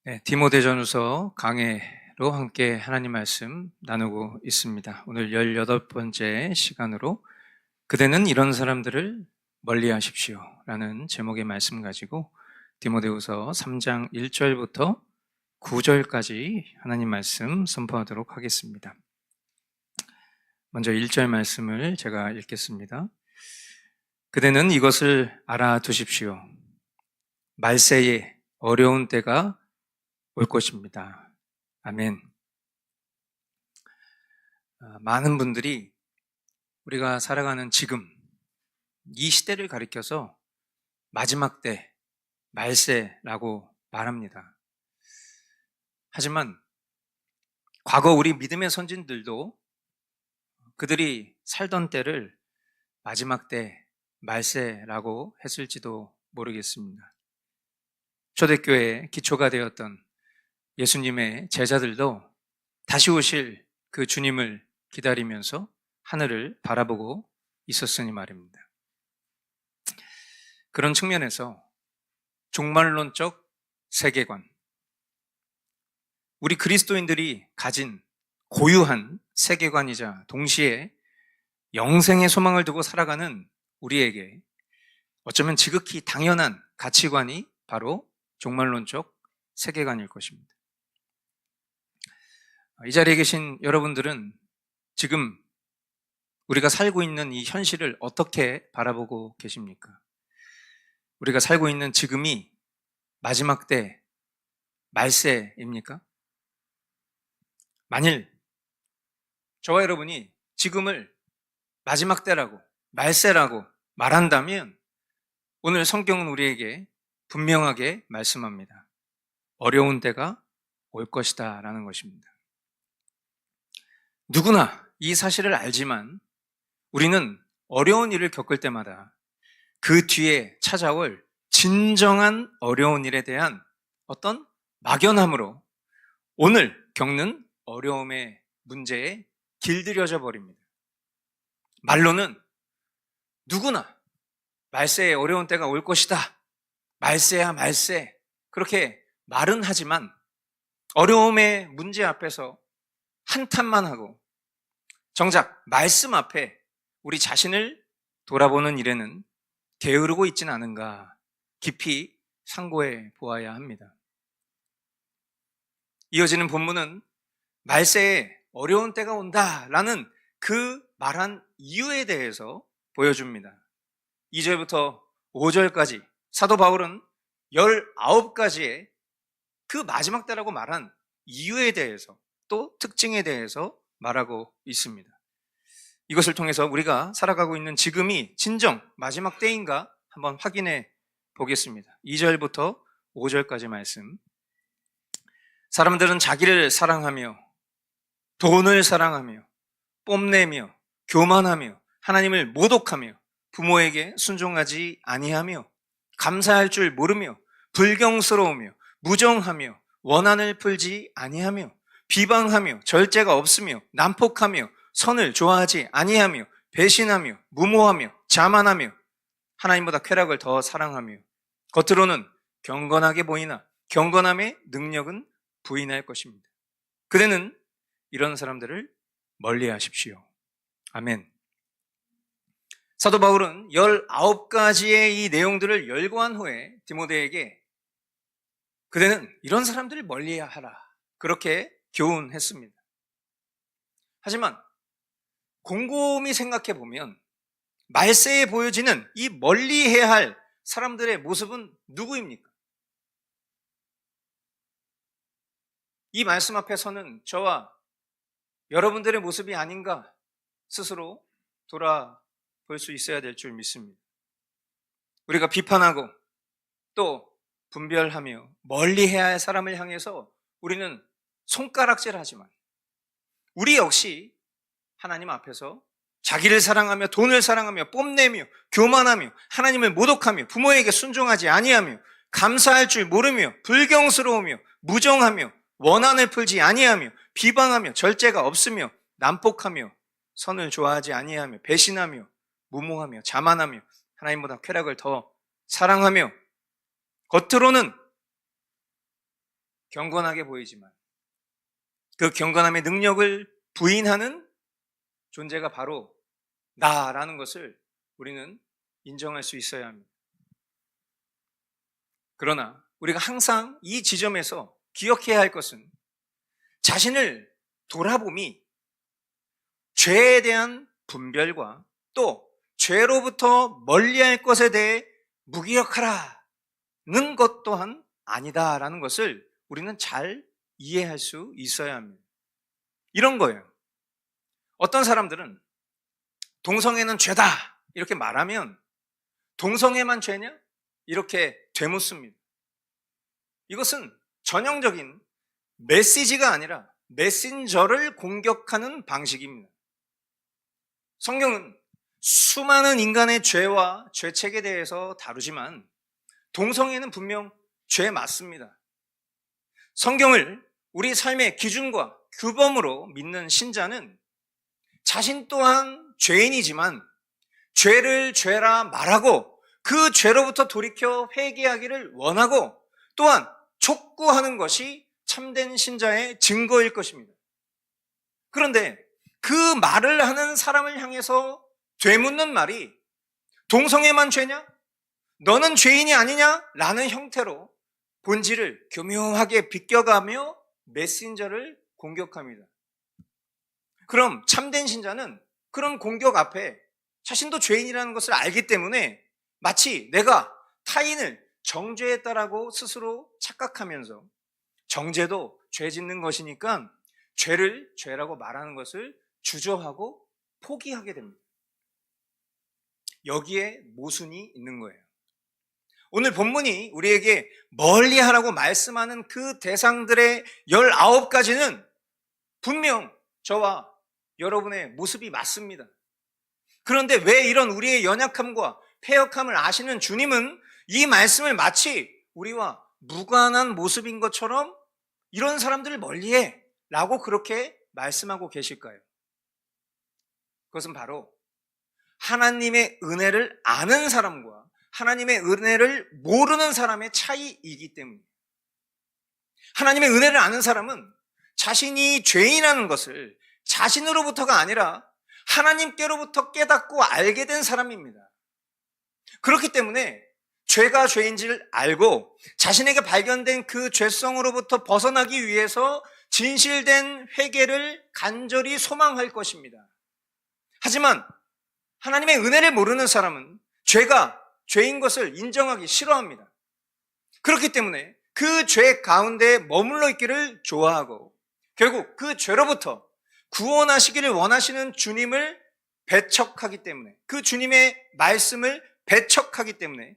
네, 디모데전후서 강해로 함께 하나님 말씀 나누고 있습니다. 오늘 18번째 시간으로 그대는 이런 사람들을 멀리하십시오 라는 제목의 말씀 가지고 디모데후서 3장 1절부터 9절까지 하나님 말씀 선포하도록 하겠습니다. 먼저 1절 말씀을 제가 읽겠습니다. 그대는 이것을 알아두십시오. 말세에 어려운 때가 올 것입니다. 아멘. 많은 분들이 우리가 살아가는 지금 이 시대를 가리켜서 마지막 때, 말세라고 말합니다. 하지만 과거 우리 믿음의 선진들도 그들이 살던 때를 마지막 때, 말세라고 했을지도 모르겠습니다. 초대교회의 기초가 되었던 예수님의 제자들도 다시 오실 그 주님을 기다리면서 하늘을 바라보고 있었으니 말입니다. 그런 측면에서 종말론적 세계관, 우리 그리스도인들이 가진 고유한 세계관이자 동시에 영생의 소망을 두고 살아가는 우리에게 어쩌면 지극히 당연한 가치관이 바로 종말론적 세계관일 것입니다. 이 자리에 계신 여러분들은 지금 우리가 살고 있는 이 현실을 어떻게 바라보고 계십니까? 우리가 살고 있는 지금이 마지막 때, 말세입니까? 만일 저와 여러분이 지금을 마지막 때라고, 말세라고 말한다면 오늘 성경은 우리에게 분명하게 말씀합니다. 어려운 때가 올 것이다 라는 것입니다. 누구나 이 사실을 알지만 우리는 어려운 일을 겪을 때마다 그 뒤에 찾아올 진정한 어려운 일에 대한 어떤 막연함으로 오늘 겪는 어려움의 문제에 길들여져 버립니다. 말로는 누구나 말세에 어려운 때가 올 것이다. 말세야 말세. 그렇게 말은 하지만 어려움의 문제 앞에서 한탄만 하고 정작 말씀 앞에 우리 자신을 돌아보는 일에는 게으르고 있지는 않은가 깊이 상고해 보아야 합니다. 이어지는 본문은 말세에 어려운 때가 온다라는 그 말한 이유에 대해서 보여줍니다. 2절부터 5절까지 사도 바울은 19가지의 그 마지막 때라고 말한 이유에 대해서 또 특징에 대해서 말하고 있습니다. 이것을 통해서 우리가 살아가고 있는 지금이 진정 마지막 때인가 한번 확인해 보겠습니다. 2절부터 5절까지 말씀. 사람들은 자기를 사랑하며 돈을 사랑하며 뽐내며 교만하며 하나님을 모독하며 부모에게 순종하지 아니하며 감사할 줄 모르며 불경스러우며 무정하며 원한을 풀지 아니하며 비방하며 절제가 없으며 난폭하며 선을 좋아하지 아니하며 배신하며 무모하며 자만하며 하나님보다 쾌락을 더 사랑하며 겉으로는 경건하게 보이나 경건함의 능력은 부인할 것입니다. 그대는 이런 사람들을 멀리하십시오. 아멘. 사도 바울은 19가지의 이 내용들을 열거한 후에 디모데에게 그대는 이런 사람들을 멀리해야 하라 그렇게 교훈했습니다. 하지만 곰곰이 생각해 보면 말세에 보여지는 이 멀리해야 할 사람들의 모습은 누구입니까? 이 말씀 앞에서는 저와 여러분들의 모습이 아닌가 스스로 돌아볼 수 있어야 될 줄 믿습니다. 우리가 비판하고 또 분별하며 멀리해야 할 사람을 향해서 우리는 손가락질하지만 우리 역시 하나님 앞에서 자기를 사랑하며 돈을 사랑하며 뽐내며 교만하며 하나님을 모독하며 부모에게 순종하지 아니하며 감사할 줄 모르며 불경스러우며 무정하며 원한을 풀지 아니하며 비방하며 절제가 없으며 난폭하며 선을 좋아하지 아니하며 배신하며 무모하며 자만하며 하나님보다 쾌락을 더 사랑하며 겉으로는 경건하게 보이지만 그 경건함의 능력을 부인하는 존재가 바로 나라는 것을 우리는 인정할 수 있어야 합니다. 그러나 우리가 항상 이 지점에서 기억해야 할 것은 자신을 돌아봄이 죄에 대한 분별과 또 죄로부터 멀리할 것에 대해 무기력하라는 것 또한 아니다라는 것을 우리는 잘 이해할 수 있어야 합니다. 이런 거예요. 어떤 사람들은 동성애는 죄다 이렇게 말하면 동성애만 죄냐? 이렇게 되묻습니다. 이것은 전형적인 메시지가 아니라 메신저를 공격하는 방식입니다. 성경은 수많은 인간의 죄와 죄책에 대해서 다루지만 동성애는 분명 죄 맞습니다. 성경을 우리 삶의 기준과 규범으로 믿는 신자는 자신 또한 죄인이지만 죄를 죄라 말하고 그 죄로부터 돌이켜 회개하기를 원하고 또한 촉구하는 것이 참된 신자의 증거일 것입니다. 그런데 그 말을 하는 사람을 향해서 되묻는 말이 동성애만 죄냐? 너는 죄인이 아니냐? 라는 형태로 본질을 교묘하게 비껴가며 메신저를 공격합니다. 그럼 참된 신자는 그런 공격 앞에 자신도 죄인이라는 것을 알기 때문에 마치 내가 타인을 정죄했다라고 스스로 착각하면서 정죄도 죄 짓는 것이니까 죄를 죄라고 말하는 것을 주저하고 포기하게 됩니다. 여기에 모순이 있는 거예요. 오늘 본문이 우리에게 멀리하라고 말씀하는 그 대상들의 19가지는 분명 저와 여러분의 모습이 맞습니다. 그런데 왜 이런 우리의 연약함과 패역함을 아시는 주님은 이 말씀을 마치 우리와 무관한 모습인 것처럼 이런 사람들을 멀리해 라고 그렇게 말씀하고 계실까요? 그것은 바로 하나님의 은혜를 아는 사람과 하나님의 은혜를 모르는 사람의 차이이기 때문입니다. 하나님의 은혜를 아는 사람은 자신이 죄인이라는 것을 자신으로부터가 아니라 하나님께로부터 깨닫고 알게 된 사람입니다. 그렇기 때문에 죄가 죄인지를 알고 자신에게 발견된 그 죄성으로부터 벗어나기 위해서 진실된 회개를 간절히 소망할 것입니다. 하지만 하나님의 은혜를 모르는 사람은 죄가 죄인 것을 인정하기 싫어합니다. 그렇기 때문에 그 죄 가운데 머물러 있기를 좋아하고 결국 그 죄로부터 구원하시기를 원하시는 주님을 배척하기 때문에 그 주님의 말씀을 배척하기 때문에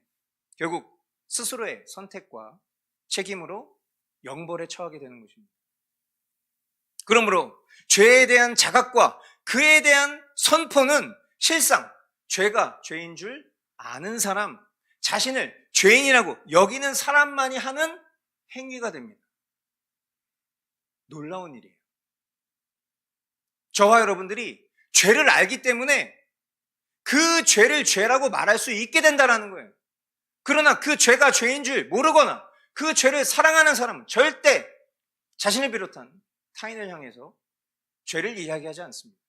결국 스스로의 선택과 책임으로 영벌에 처하게 되는 것입니다. 그러므로 죄에 대한 자각과 그에 대한 선포는 실상 죄가 죄인 줄 아는 사람, 자신을 죄인이라고 여기는 사람만이 하는 행위가 됩니다. 놀라운 일이에요. 저와 여러분들이 죄를 알기 때문에 그 죄를 죄라고 말할 수 있게 된다는 거예요. 그러나 그 죄가 죄인 줄 모르거나 그 죄를 사랑하는 사람은 절대 자신을 비롯한 타인을 향해서 죄를 이야기하지 않습니다.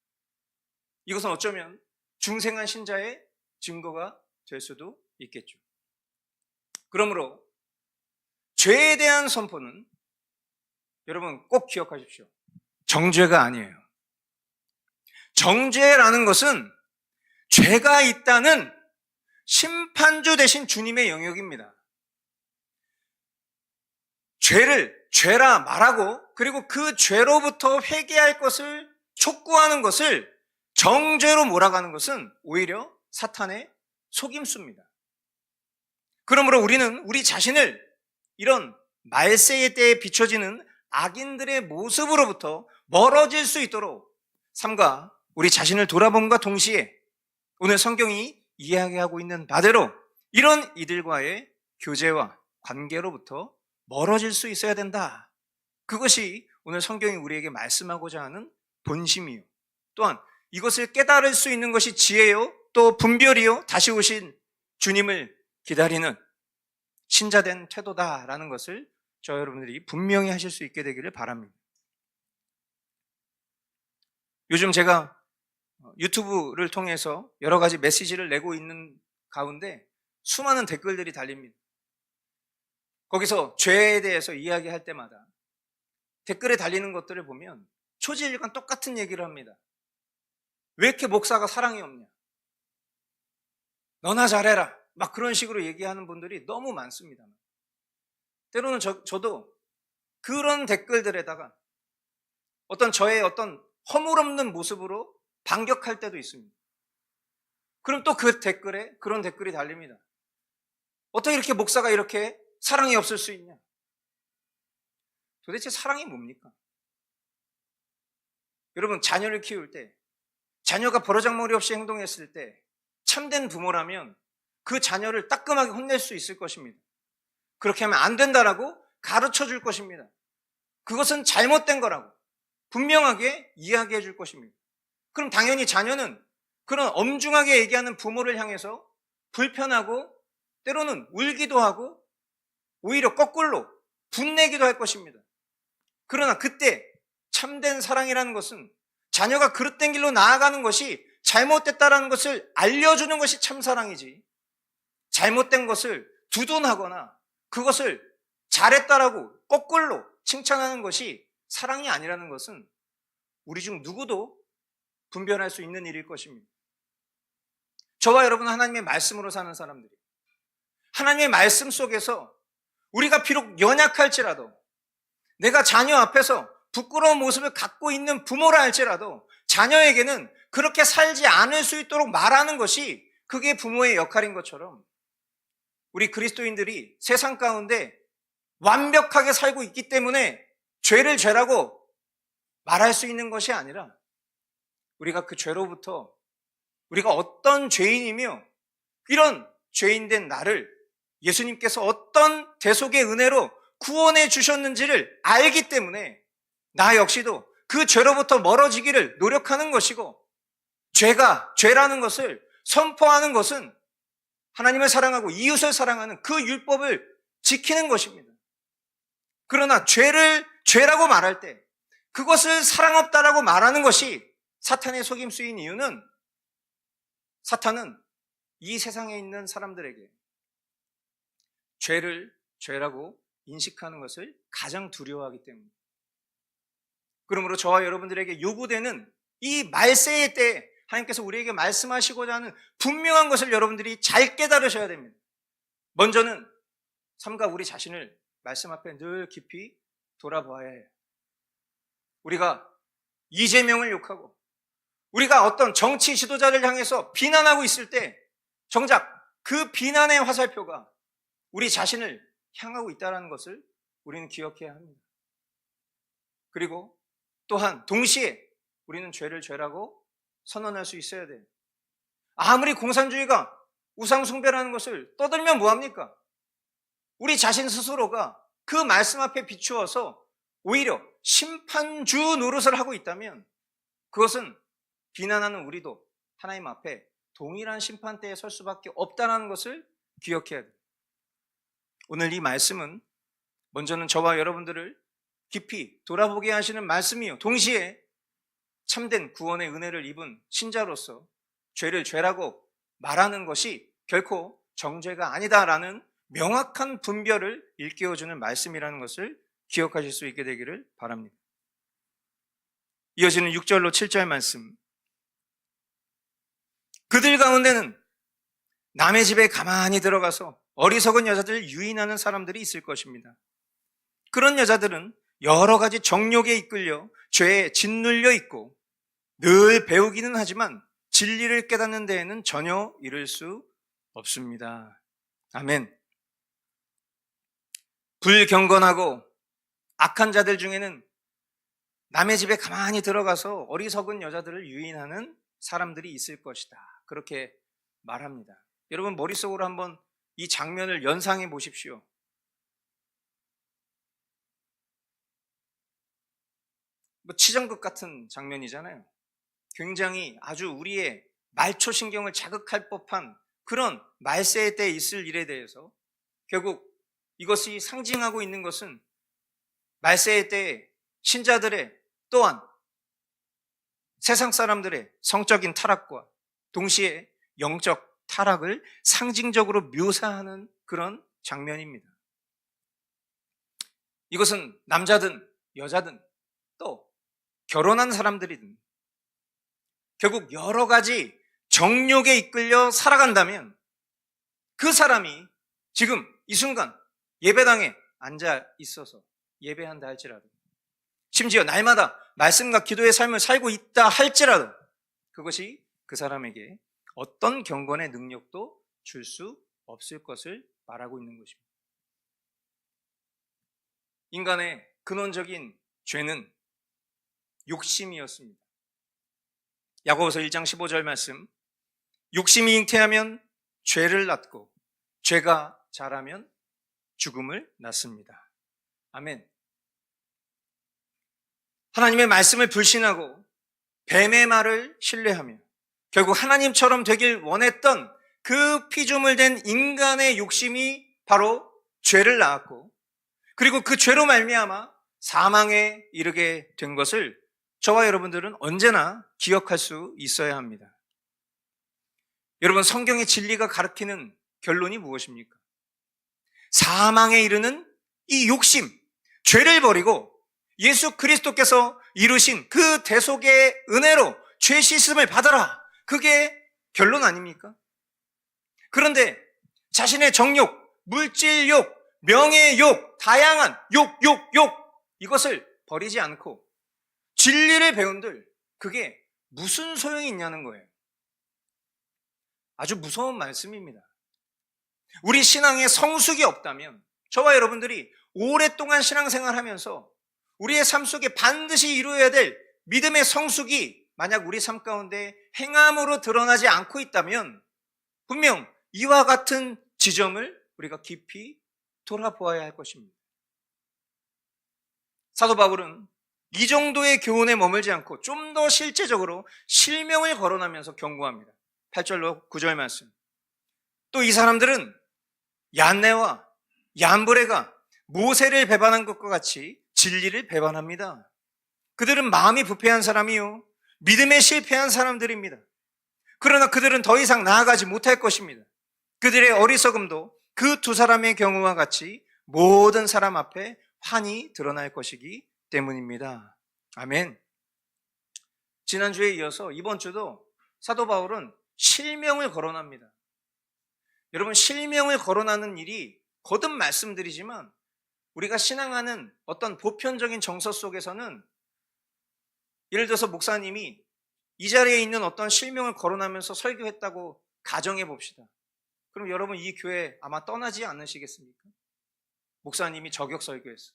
이것은 어쩌면 중생한 신자의 증거가 될 수도 있겠죠. 그러므로 죄에 대한 선포는 여러분 꼭 기억하십시오. 정죄가 아니에요. 정죄라는 것은 죄가 있다는 심판주 되신 주님의 영역입니다. 죄를 죄라 말하고 그리고 그 죄로부터 회개할 것을 촉구하는 것을 정죄로 몰아가는 것은 오히려 사탄의 속임수입니다. 그러므로 우리는 우리 자신을 이런 말세의 때에 비춰지는 악인들의 모습으로부터 멀어질 수 있도록 삼가 우리 자신을 돌아봄과 동시에 오늘 성경이 이야기하고 있는 바대로 이런 이들과의 교제와 관계로부터 멀어질 수 있어야 된다. 그것이 오늘 성경이 우리에게 말씀하고자 하는 본심이요. 또한 이것을 깨달을 수 있는 것이 지혜요, 또 분별이요, 다시 오신 주님을 기다리는 신자된 태도다라는 것을 저 여러분들이 분명히 하실 수 있게 되기를 바랍니다. 요즘 제가 유튜브를 통해서 여러 가지 메시지를 내고 있는 가운데 수많은 댓글들이 달립니다. 거기서 죄에 대해서 이야기할 때마다 댓글에 달리는 것들을 보면 초지일관 똑같은 얘기를 합니다. 왜 이렇게 목사가 사랑이 없냐? 너나 잘해라. 막 그런 식으로 얘기하는 분들이 너무 많습니다. 때로는 저도 그런 댓글들에다가 저의 어떤 허물없는 모습으로 반격할 때도 있습니다. 그럼 또 그 댓글에 그런 댓글이 달립니다. 어떻게 이렇게 목사가 이렇게 사랑이 없을 수 있냐? 도대체 사랑이 뭡니까? 여러분, 자녀를 키울 때, 자녀가 버르장머리 없이 행동했을 때 참된 부모라면 그 자녀를 따끔하게 혼낼 수 있을 것입니다. 그렇게 하면 안 된다라고 가르쳐 줄 것입니다. 그것은 잘못된 거라고 분명하게 이야기해 줄 것입니다. 그럼 당연히 자녀는 그런 엄중하게 얘기하는 부모를 향해서 불편하고 때로는 울기도 하고 오히려 거꾸로 분내기도 할 것입니다. 그러나 그때 참된 사랑이라는 것은 자녀가 그릇된 길로 나아가는 것이 잘못됐다라는 것을 알려주는 것이 참사랑이지, 잘못된 것을 두둔하거나 그것을 잘했다라고 거꾸로 칭찬하는 것이 사랑이 아니라는 것은 우리 중 누구도 분별할 수 있는 일일 것입니다. 저와 여러분은 하나님의 말씀으로 사는 사람들이, 하나님의 말씀 속에서 우리가 비록 연약할지라도, 내가 자녀 앞에서 부끄러운 모습을 갖고 있는 부모라 할지라도 자녀에게는 그렇게 살지 않을 수 있도록 말하는 것이 그게 부모의 역할인 것처럼, 우리 그리스도인들이 세상 가운데 완벽하게 살고 있기 때문에 죄를 죄라고 말할 수 있는 것이 아니라, 우리가 그 죄로부터 우리가 어떤 죄인이며 이런 죄인된 나를 예수님께서 어떤 대속의 은혜로 구원해 주셨는지를 알기 때문에 나 역시도 그 죄로부터 멀어지기를 노력하는 것이고, 죄라는 것을 선포하는 것은 하나님을 사랑하고 이웃을 사랑하는 그 율법을 지키는 것입니다. 그러나 죄를 죄라고 말할 때 그것을 사랑 없다라고 말하는 것이 사탄의 속임수인 이유는, 사탄은 이 세상에 있는 사람들에게 죄를 죄라고 인식하는 것을 가장 두려워하기 때문입니다. 그러므로 저와 여러분들에게 요구되는 이 말세의 때에 하나님께서 우리에게 말씀하시고자 하는 분명한 것을 여러분들이 잘 깨달으셔야 됩니다. 먼저는 삼가 우리 자신을 말씀 앞에 늘 깊이 돌아보아야 해요. 우리가 이재명을 욕하고 우리가 어떤 정치 지도자를 향해서 비난하고 있을 때 정작 그 비난의 화살표가 우리 자신을 향하고 있다는 것을 우리는 기억해야 합니다. 그리고 또한 동시에 우리는 죄를 죄라고 선언할 수 있어야 돼요. 아무리 공산주의가 우상숭배라는 것을 떠들면 뭐합니까? 우리 자신 스스로가 그 말씀 앞에 비추어서 오히려 심판주 노릇을 하고 있다면 그것은 비난하는 우리도 하나님 앞에 동일한 심판대에 설 수밖에 없다는 것을 기억해야 돼요. 오늘 이 말씀은 먼저는 저와 여러분들을 깊이 돌아보게 하시는 말씀이요, 동시에 참된 구원의 은혜를 입은 신자로서 죄를 죄라고 말하는 것이 결코 정죄가 아니다라는 명확한 분별을 일깨워주는 말씀이라는 것을 기억하실 수 있게 되기를 바랍니다. 이어지는 6절로 7절 말씀. 그들 가운데는 남의 집에 가만히 들어가서 어리석은 여자들을 유인하는 사람들이 있을 것입니다. 그런 여자들은 여러 가지 정욕에 이끌려 죄에 짓눌려 있고 늘 배우기는 하지만 진리를 깨닫는 데에는 전혀 이를 수 없습니다. 아멘. 불경건하고 악한 자들 중에는 남의 집에 가만히 들어가서 어리석은 여자들을 유인하는 사람들이 있을 것이다, 그렇게 말합니다. 여러분 머릿속으로 한번 이 장면을 연상해 보십시오. 치정극 같은 장면이잖아요. 굉장히 아주 우리의 말초신경을 자극할 법한 그런 말세의 때에 있을 일에 대해서 결국 이것이 상징하고 있는 것은 말세의 때에 신자들의 또한 세상 사람들의 성적인 타락과 동시에 영적 타락을 상징적으로 묘사하는 그런 장면입니다. 이것은 남자든 여자든 또 결혼한 사람들이든 결국 여러 가지 정욕에 이끌려 살아간다면 그 사람이 지금 이 순간 예배당에 앉아 있어서 예배한다 할지라도, 심지어 날마다 말씀과 기도의 삶을 살고 있다 할지라도 그것이 그 사람에게 어떤 경건의 능력도 줄 수 없을 것을 말하고 있는 것입니다. 인간의 근원적인 죄는 욕심이었습니다. 야고보서 1장 15절 말씀, 욕심이 잉태하면 죄를 낳고 죄가 자라면 죽음을 낳습니다. 아멘. 하나님의 말씀을 불신하고 뱀의 말을 신뢰하며 결국 하나님처럼 되길 원했던 그 피조물 된 인간의 욕심이 바로 죄를 낳았고, 그리고 그 죄로 말미암아 사망에 이르게 된 것을 저와 여러분들은 언제나 기억할 수 있어야 합니다. 여러분, 성경의 진리가 가르치는 결론이 무엇입니까? 사망에 이르는 이 욕심, 죄를 버리고 예수 그리스도께서 이루신 그 대속의 은혜로 죄 씻음을 받아라. 그게 결론 아닙니까? 그런데 자신의 정욕, 물질욕, 명예욕, 다양한 욕, 이것을 버리지 않고 진리를 배운들 그게 무슨 소용이 있냐는 거예요. 아주 무서운 말씀입니다. 우리 신앙에 성숙이 없다면 저와 여러분들이 오랫동안 신앙생활하면서 우리의 삶 속에 반드시 이루어야 될 믿음의 성숙이 만약 우리 삶 가운데 행함으로 드러나지 않고 있다면 분명 이와 같은 지점을 우리가 깊이 돌아보아야 할 것입니다. 사도 바울은 이 정도의 교훈에 머물지 않고 좀 더 실제적으로 실명을 거론하면서 경고합니다. 8절로 9절 말씀. 또 이 사람들은 얀네와 얀브레가 모세를 배반한 것과 같이 진리를 배반합니다. 그들은 마음이 부패한 사람이요 믿음에 실패한 사람들입니다. 그러나 그들은 더 이상 나아가지 못할 것입니다. 그들의 어리석음도 그 두 사람의 경우와 같이 모든 사람 앞에 환히 드러날 것이기 때문입니다. 아멘. 지난주에 이어서 이번 주도 사도 바울은 실명을 거론합니다. 여러분, 실명을 거론하는 일이 거듭 말씀드리지만 우리가 신앙하는 어떤 보편적인 정서 속에서는 예를 들어서 목사님이 이 자리에 있는 어떤 실명을 거론하면서 설교했다고 가정해 봅시다. 그럼 여러분 이 교회 아마 떠나지 않으시겠습니까? 목사님이 저격 설교했어.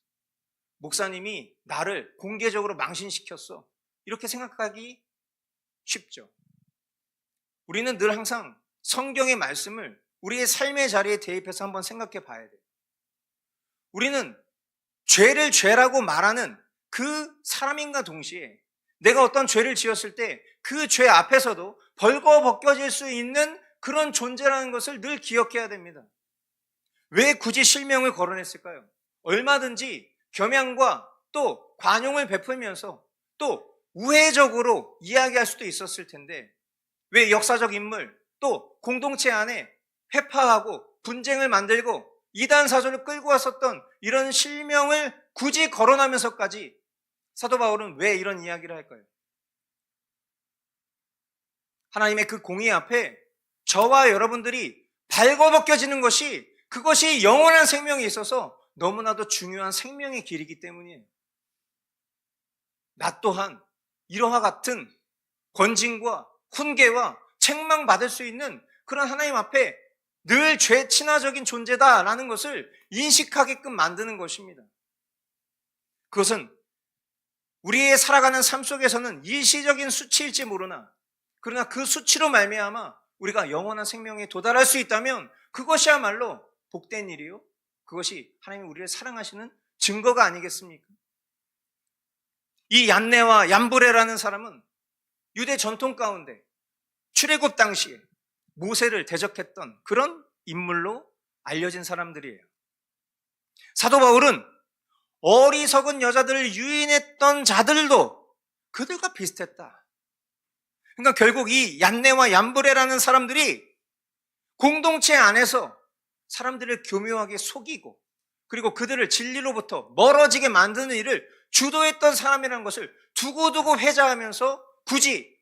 목사님이 나를 공개적으로 망신시켰어. 이렇게 생각하기 쉽죠. 우리는 늘 항상 성경의 말씀을 우리의 삶의 자리에 대입해서 한번 생각해 봐야 돼요. 우리는 죄를 죄라고 말하는 그 사람인가 동시에 내가 어떤 죄를 지었을 때 그 죄 앞에서도 벌거벗겨질 수 있는 그런 존재라는 것을 늘 기억해야 됩니다. 왜 굳이 실명을 거론했을까요? 얼마든지 겸양과 또 관용을 베풀면서 또 우회적으로 이야기할 수도 있었을 텐데 왜 역사적 인물 또 공동체 안에 회파하고 분쟁을 만들고 이단사조를 끌고 왔었던 이런 실명을 굳이 거론하면서까지 사도 바울은 왜 이런 이야기를 할까요? 하나님의 그 공의 앞에 저와 여러분들이 발거벗겨지는 것이 그것이 영원한 생명에 있어서 너무나도 중요한 생명의 길이기 때문이에요. 나 또한 이러한 같은 권징과 훈계와 책망받을 수 있는 그런 하나님 앞에 늘 죄 친화적인 존재다라는 것을 인식하게끔 만드는 것입니다. 그것은 우리의 살아가는 삶 속에서는 일시적인 수치일지 모르나 그러나 그 수치로 말미암아 우리가 영원한 생명에 도달할 수 있다면 그것이야말로 복된 일이요 그것이 하나님이 우리를 사랑하시는 증거가 아니겠습니까? 이 얀네와 얀브레라는 사람은 유대 전통 가운데 출애굽 당시에 모세를 대적했던 그런 인물로 알려진 사람들이에요. 사도 바울은 어리석은 여자들을 유인했던 자들도 그들과 비슷했다. 그러니까 결국 이 얀네와 얀브레라는 사람들이 공동체 안에서 사람들을 교묘하게 속이고 그리고 그들을 진리로부터 멀어지게 만드는 일을 주도했던 사람이라는 것을 두고두고 회자하면서 굳이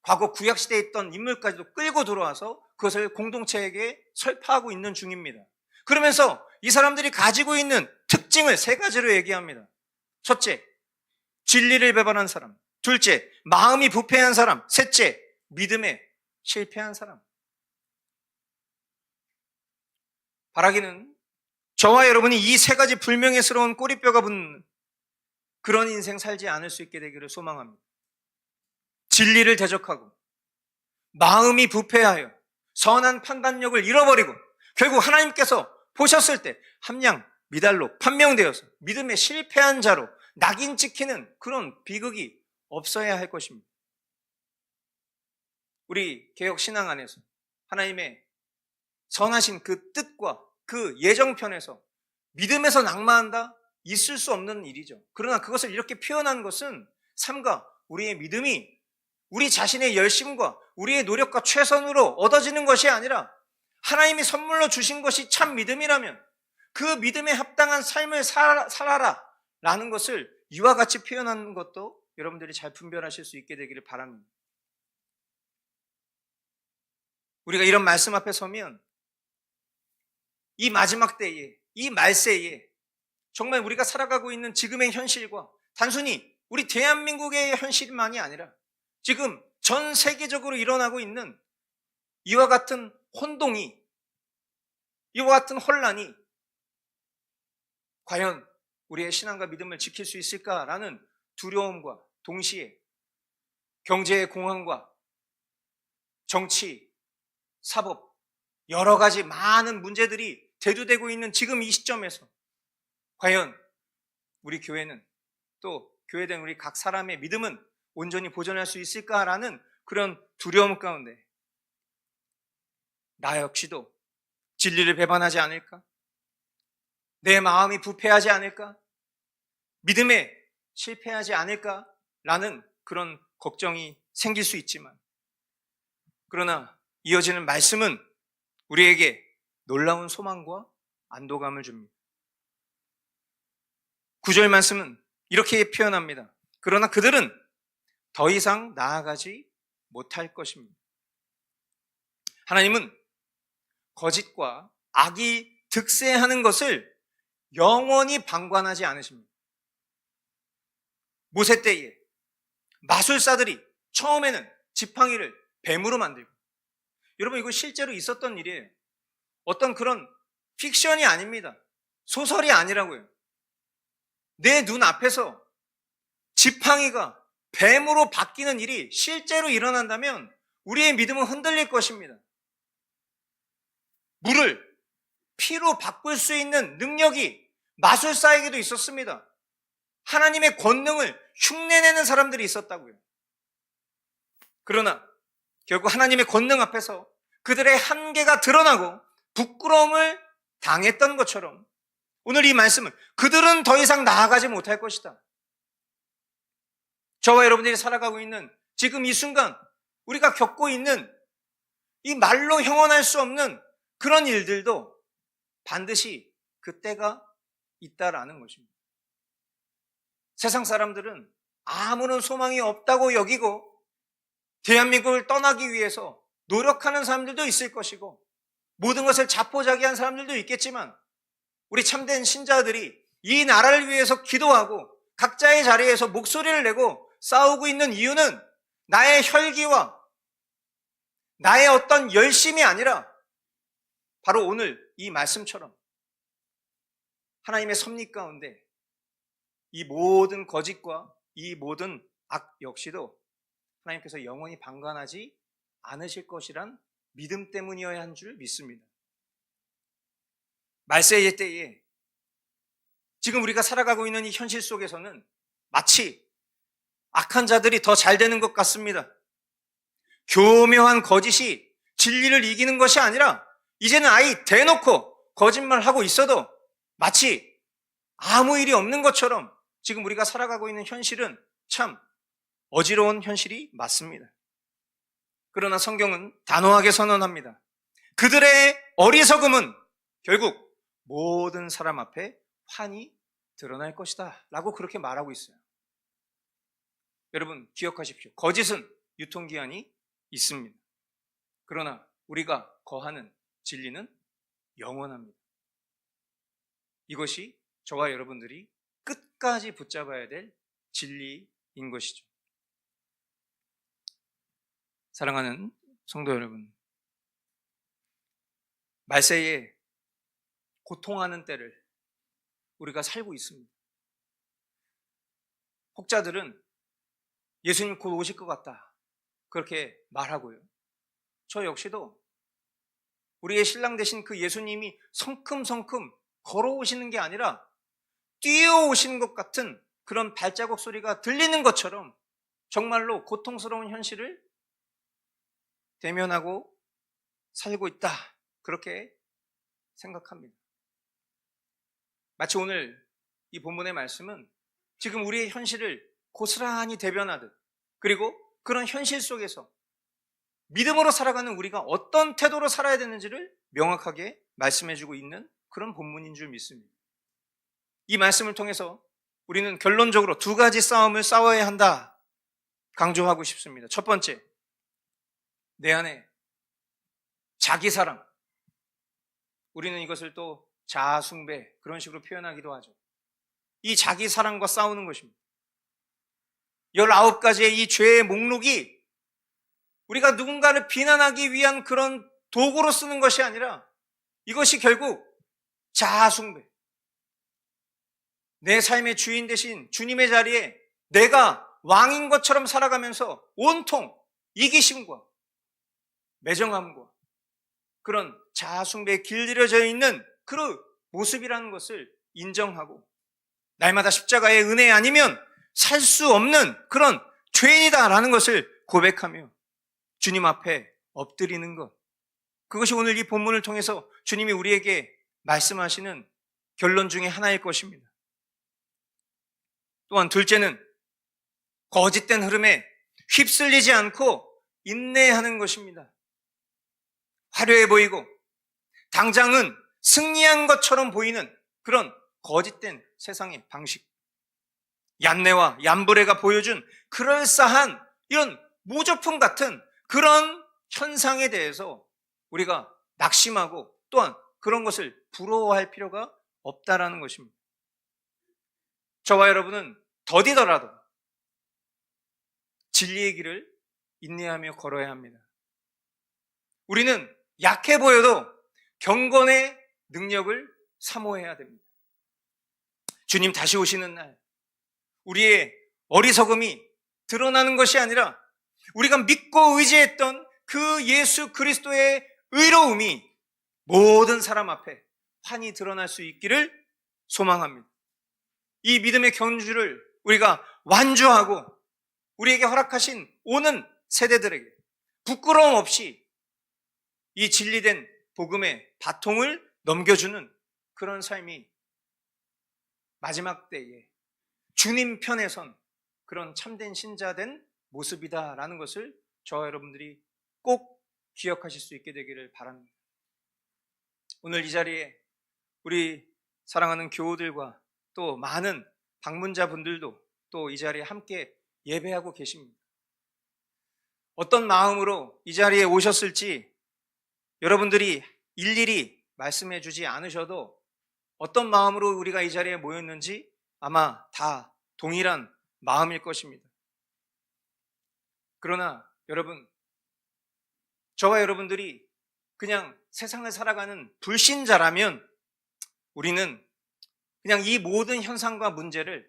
과거 구약시대에 있던 인물까지도 끌고 들어와서 그것을 공동체에게 설파하고 있는 중입니다. 그러면서 이 사람들이 가지고 있는 특징을 세 가지로 얘기합니다. 첫째, 진리를 배반한 사람. 둘째, 마음이 부패한 사람. 셋째, 믿음에 실패한 사람. 바라기는 저와 여러분이 이 세 가지 불명예스러운 꼬리뼈가 붙는 그런 인생 살지 않을 수 있게 되기를 소망합니다. 진리를 대적하고 마음이 부패하여 선한 판단력을 잃어버리고 결국 하나님께서 보셨을 때 함량, 미달로 판명되어서 믿음에 실패한 자로 낙인 찍히는 그런 비극이 없어야 할 것입니다. 우리 개혁 신앙 안에서 하나님의 선하신 그 뜻과 그 예정편에서 믿음에서 낙마한다? 있을 수 없는 일이죠. 그러나 그것을 이렇게 표현한 것은 삶과 우리의 믿음이 우리 자신의 열심과 우리의 노력과 최선으로 얻어지는 것이 아니라 하나님이 선물로 주신 것이 참 믿음이라면 그 믿음에 합당한 삶을 살아라 라는 것을 이와 같이 표현하는 것도 여러분들이 잘 분별하실 수 있게 되기를 바랍니다. 우리가 이런 말씀 앞에 서면 이 마지막 때에, 이 말세에 정말 우리가 살아가고 있는 지금의 현실과 단순히 우리 대한민국의 현실만이 아니라 지금 전 세계적으로 일어나고 있는 이와 같은 혼동이, 이와 같은 혼란이 과연 우리의 신앙과 믿음을 지킬 수 있을까라는 두려움과 동시에 경제의 공황과 정치, 사법, 여러 가지 많은 문제들이 대두되고 있는 지금 이 시점에서 과연 우리 교회는 또 교회된 우리 각 사람의 믿음은 온전히 보존할 수 있을까라는 그런 두려움 가운데 나 역시도 진리를 배반하지 않을까? 내 마음이 부패하지 않을까? 믿음에 실패하지 않을까라는 그런 걱정이 생길 수 있지만 그러나 이어지는 말씀은 우리에게 놀라운 소망과 안도감을 줍니다. 9절 말씀은 이렇게 표현합니다. 그러나 그들은 더 이상 나아가지 못할 것입니다. 하나님은 거짓과 악이 득세하는 것을 영원히 방관하지 않으십니다. 모세 때에 마술사들이 처음에는 지팡이를 뱀으로 만들고 여러분 이거 실제로 있었던 일이에요. 어떤 그런 픽션이 아닙니다. 소설이 아니라고요. 내 눈 앞에서 지팡이가 뱀으로 바뀌는 일이 실제로 일어난다면 우리의 믿음은 흔들릴 것입니다. 물을 피로 바꿀 수 있는 능력이 마술사에게도 있었습니다. 하나님의 권능을 흉내내는 사람들이 있었다고요. 그러나 결국 하나님의 권능 앞에서 그들의 한계가 드러나고 부끄러움을 당했던 것처럼 오늘 이 말씀은 그들은 더 이상 나아가지 못할 것이다. 저와 여러분들이 살아가고 있는 지금 이 순간 우리가 겪고 있는 이 말로 형언할 수 없는 그런 일들도 반드시 그때가 있다라는 것입니다. 세상 사람들은 아무런 소망이 없다고 여기고 대한민국을 떠나기 위해서 노력하는 사람들도 있을 것이고 모든 것을 자포자기한 사람들도 있겠지만 우리 참된 신자들이 이 나라를 위해서 기도하고 각자의 자리에서 목소리를 내고 싸우고 있는 이유는 나의 혈기와 나의 어떤 열심이 아니라 바로 오늘 이 말씀처럼 하나님의 섭리 가운데 이 모든 거짓과 이 모든 악 역시도 하나님께서 영원히 방관하지 않으실 것이란 믿음 때문이어야 한 줄 믿습니다. 말세의 때에 지금 우리가 살아가고 있는 이 현실 속에서는 마치 악한 자들이 더 잘 되는 것 같습니다. 교묘한 거짓이 진리를 이기는 것이 아니라 이제는 아예 대놓고 거짓말하고 있어도 마치 아무 일이 없는 것처럼 지금 우리가 살아가고 있는 현실은 참 어지러운 현실이 맞습니다. 그러나 성경은 단호하게 선언합니다. 그들의 어리석음은 결국 모든 사람 앞에 환히 드러날 것이다 라고 그렇게 말하고 있어요. 여러분 기억하십시오. 거짓은 유통기한이 있습니다. 그러나 우리가 거하는 진리는 영원합니다. 이것이 저와 여러분들이 끝까지 붙잡아야 될 진리인 것이죠. 사랑하는 성도 여러분, 말세에 고통하는 때를 우리가 살고 있습니다. 혹자들은 예수님 곧 오실 것 같다 그렇게 말하고요. 저 역시도 우리의 신랑 되신 그 예수님이 성큼성큼 걸어오시는 게 아니라 뛰어오시는 것 같은 그런 발자국 소리가 들리는 것처럼 정말로 고통스러운 현실을 대면하고 살고 있다 그렇게 생각합니다. 마치 오늘 이 본문의 말씀은 지금 우리의 현실을 고스란히 대변하듯 그리고 그런 현실 속에서 믿음으로 살아가는 우리가 어떤 태도로 살아야 되는지를 명확하게 말씀해주고 있는 그런 본문인 줄 믿습니다. 이 말씀을 통해서 우리는 결론적으로 두 가지 싸움을 싸워야 한다 강조하고 싶습니다. 첫 번째, 내 안에 자기사랑, 우리는 이것을 또 자아숭배 그런 식으로 표현하기도 하죠. 이 자기사랑과 싸우는 것입니다. 19가지의 이 죄의 목록이 우리가 누군가를 비난하기 위한 그런 도구로 쓰는 것이 아니라 이것이 결국 자아숭배, 내 삶의 주인 되신 주님의 자리에 내가 왕인 것처럼 살아가면서 온통 이기심과 매정함과 그런 자아숭배에 길들여져 있는 그 모습이라는 것을 인정하고 날마다 십자가의 은혜 아니면 살 수 없는 그런 죄인이다라는 것을 고백하며 주님 앞에 엎드리는 것, 그것이 오늘 이 본문을 통해서 주님이 우리에게 말씀하시는 결론 중에 하나일 것입니다. 또한 둘째는 거짓된 흐름에 휩쓸리지 않고 인내하는 것입니다. 화려해 보이고 당장은 승리한 것처럼 보이는 그런 거짓된 세상의 방식, 얀네와 얀브레가 보여준 그럴싸한 이런 모조품 같은 그런 현상에 대해서 우리가 낙심하고 또한 그런 것을 부러워할 필요가 없다라는 것입니다. 저와 여러분은 더디더라도 진리의 길을 인내하며 걸어야 합니다. 우리는 약해 보여도 경건의 능력을 사모해야 됩니다. 주님 다시 오시는 날 우리의 어리석음이 드러나는 것이 아니라 우리가 믿고 의지했던 그 예수 그리스도의 의로움이 모든 사람 앞에 환히 드러날 수 있기를 소망합니다. 이 믿음의 경주를 우리가 완주하고 우리에게 허락하신 오는 세대들에게 부끄러움 없이 이 진리된 복음의 바통을 넘겨주는 그런 삶이 마지막 때에 주님 편에 선 그런 참된 신자된 모습이다라는 것을 저와 여러분들이 꼭 기억하실 수 있게 되기를 바랍니다. 오늘 이 자리에 우리 사랑하는 교우들과 또 많은 방문자분들도 또 이 자리에 함께 예배하고 계십니다. 어떤 마음으로 이 자리에 오셨을지 여러분들이 일일이 말씀해 주지 않으셔도 어떤 마음으로 우리가 이 자리에 모였는지 아마 다 동일한 마음일 것입니다. 그러나 여러분, 저와 여러분들이 그냥 세상을 살아가는 불신자라면 우리는 그냥 이 모든 현상과 문제를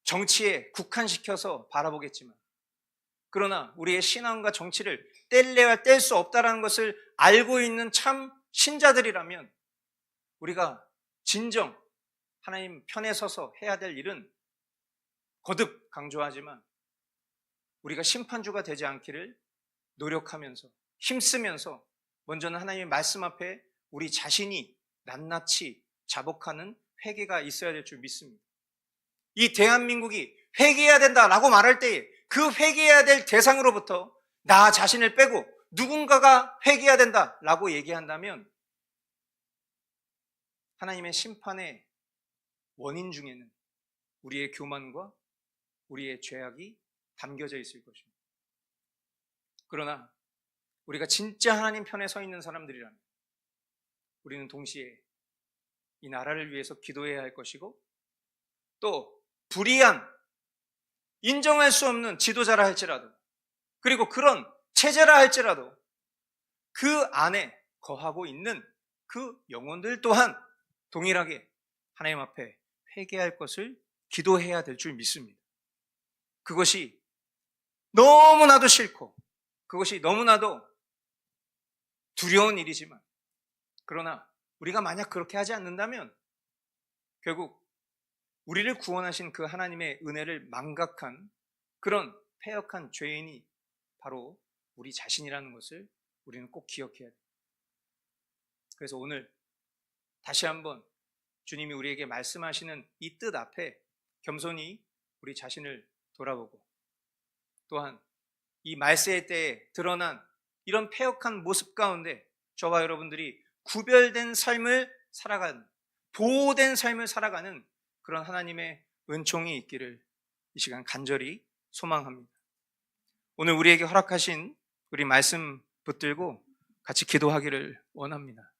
정치에 국한시켜서 바라보겠지만, 그러나 우리의 신앙과 정치를 뗄래야 뗄 수 없다는 것을 알고 있는 참 신자들이라면 우리가 진정 하나님 편에 서서 해야 될 일은 거듭 강조하지만 우리가 심판주가 되지 않기를 노력하면서 힘쓰면서 먼저는 하나님의 말씀 앞에 우리 자신이 낱낱이 자복하는 회개가 있어야 될 줄 믿습니다. 이 대한민국이 회개해야 된다라고 말할 때 그 회개해야 될 대상으로부터 나 자신을 빼고 누군가가 회개해야 된다라고 얘기한다면 하나님의 심판의 원인 중에는 우리의 교만과 우리의 죄악이 담겨져 있을 것입니다. 그러나 우리가 진짜 하나님 편에 서 있는 사람들이라면 우리는 동시에 이 나라를 위해서 기도해야 할 것이고 또 불의한 인정할 수 없는 지도자라 할지라도 그리고 그런 체제라 할지라도 그 안에 거하고 있는 그 영혼들 또한 동일하게 하나님 앞에 회개할 것을 기도해야 될 줄 믿습니다. 그것이 너무나도 싫고 그것이 너무나도 두려운 일이지만 그러나 우리가 만약 그렇게 하지 않는다면 결국 우리를 구원하신 그 하나님의 은혜를 망각한 그런 패역한 죄인이 바로 우리 자신이라는 것을 우리는 꼭 기억해야 돼요. 그래서 오늘 다시 한번 주님이 우리에게 말씀하시는 이 뜻 앞에 겸손히 우리 자신을 돌아보고 또한 이 말세의 때에 드러난 이런 패역한 모습 가운데 저와 여러분들이 구별된 삶을 살아가는, 보호된 삶을 살아가는 그런 하나님의 은총이 있기를 이 시간 간절히 소망합니다. 오늘 우리에게 허락하신 우리 말씀 붙들고 같이 기도하기를 원합니다.